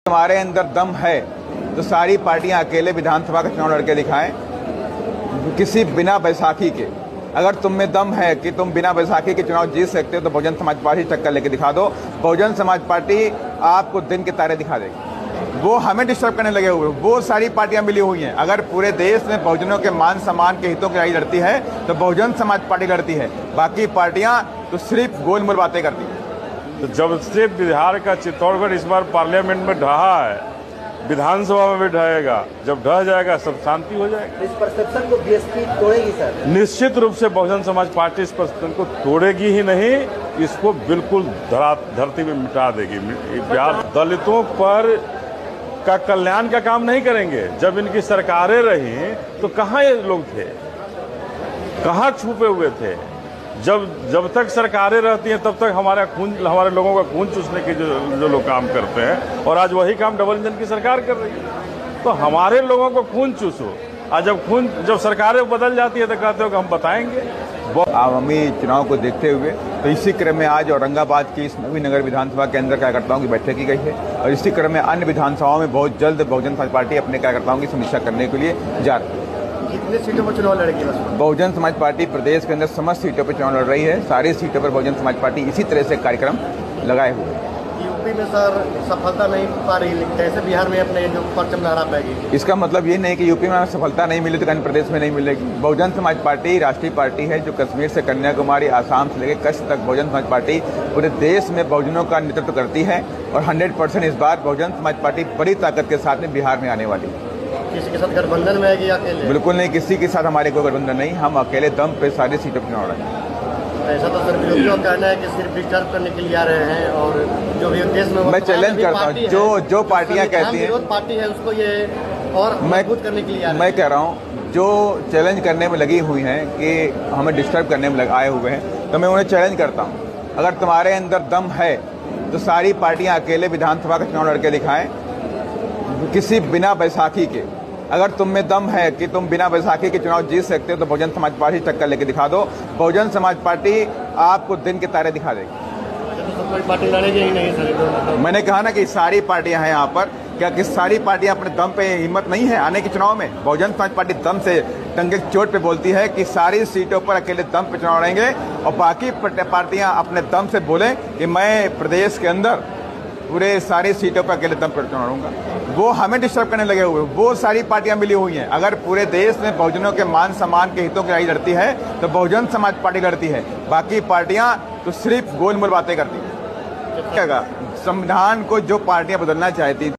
हमारे अंदर दम है तो सारी पार्टियां अकेले विधानसभा का चुनाव लड़के दिखाएं, किसी बिना बैसाखी के। अगर तुम में दम है कि तुम बिना बैसाखी के चुनाव जीत सकते हो तो बहुजन समाज पार्टी टक्कर लेके दिखा दो। बहुजन समाज पार्टी आपको दिन के तारे दिखा देगी। वो हमें डिस्टर्ब करने लगे हुए, वो सारी पार्टियां मिली हुई हैं। अगर पूरे देश में बहुजनों के मान सम्मान के हितों की लड़ाई लड़ती है तो बहुजन समाज पार्टी लड़ती है, बाकी पार्टियां तो सिर्फ गोलमोल बातें करती हैं। तो जब से बिहार का चित्तौड़गढ़ इस बार पार्लियामेंट में ढहा है, विधानसभा में भी ढहेगा। जब ढह जाएगा सब शांति हो जाएगा। इस परसेप्शन को बीएसपी तोड़ेगी सर? निश्चित रूप से बहुजन समाज पार्टी इस परसेप्शन को तोड़ेगी ही नहीं, इसको बिल्कुल धरती में मिटा देगी। बिहार दलितों पर का कल्याण का काम नहीं करेंगे। जब इनकी सरकारें रही तो कहाँ ये लोग थे, कहाँ छुपे हुए थे? जब तक सरकारें रहती हैं तब तक हमारे लोगों का खून चूसने के जो लोग काम करते हैं, और आज वही काम डबल इंजन की सरकार कर रही है। तो हमारे लोगों को खून चूसो, और जब सरकारें बदल जाती है तो कहते हो कि हम बताएंगे। आगामी चुनाव को देखते हुए तो इसी क्रम में आज औरंगाबाद की इस नवी नगर विधानसभा के अंदर कार्यकर्ताओं की बैठक की गई है, और इसी क्रम में अन्य विधानसभाओं में बहुत जल्द बहुजन समाज पार्टी अपने कार्यकर्ताओं की समीक्षा करने के लिए जा रही है। कितने सीटों पर चुनाव लड़ेगी? बहुजन समाज पार्टी प्रदेश के अंदर समस्त सीटों पर चुनाव लड़ रही है। सारी सीटों पर बहुजन समाज पार्टी इसी तरह से कार्यक्रम लगाए हुए है। यूपी में सर सफलता नहीं पा रही, कैसे बिहार में अपने जो परचम लहरा पाएगी? इसका मतलब ये नहीं कि यूपी में सफलता नहीं मिली तो अन्य प्रदेश में नहीं मिलेगी। बहुजन समाज पार्टी राष्ट्रीय पार्टी है जो कश्मीर से कन्याकुमारी, आसाम से लेकर कच्छ तक बहुजन समाज पार्टी पूरे देश में बहुजनों का नेतृत्व करती है, और 100% इस बार बहुजन समाज पार्टी बड़ी ताकत के साथ में बिहार में आने वाली है। किसी के साथ गठबंधन में आएगी या अकेले? बिल्कुल नहीं, किसी के साथ हमारे कोई गठबंधन नहीं, हम अकेले दम पे सारी सीटों पर चुनाव लड़ेंगे। ऐसा तो सर विरोधियों का कहना है कि सिर्फ डिस्टर्ब करने के लिए आ रहे हैं, और जो भी देश में मैं चैलेंज करता हूँ जो पार्टियां कहती हैं विरोध पार्टी है उसको ये और मजबूत करने के लिए आ रहे हैं। मैं कह रहा हूँ जो चैलेंज करने में लगी हुई हैं कि हमें डिस्टर्ब करने में आए हुए हैं, तो मैं उन्हें चैलेंज करता हूँ। अगर तुम्हारे अंदर दम है तो सारी पार्टियां अकेले विधानसभा का चुनाव लड़के दिखाएं, किसी बिना बैसाखी के। अगर तुम में दम है कि तुम बिना बैसाखी के चुनाव जीत सकते हो तो बहुजन समाज पार्टी टक्कर लेके दिखा दो। बहुजन समाज पार्टी आपको दिन के तारे दिखा देगी। कोई पार्टी लड़ेगी ही नहीं सर? मैंने कहा ना कि सारी पार्टियां हैं यहाँ पर। क्या कि सारी पार्टियां अपने दम पे हिम्मत नहीं है आने के चुनाव में? बहुजन समाज पार्टी दम से टंगे चोट पे बोलती है कि सारी सीटों पर अकेले दम पे चुनाव लड़ेंगे, और बाकी पार्टियां अपने दम से बोले कि मैं प्रदेश के अंदर पूरे सारी सीटों पर अकेले दम पर चुनाव लड़ूंगा। वो हमें डिस्टर्ब करने लगे हुए, वो सारी पार्टियां मिली हुई हैं। अगर पूरे देश में बहुजनों के मान सम्मान के हितों की लड़ाई लड़ती है तो बहुजन समाज पार्टी लड़ती है, बाकी पार्टियां तो सिर्फ गोलमोल बातें करती हैं। संविधान को जो पार्टियां बदलना चाहती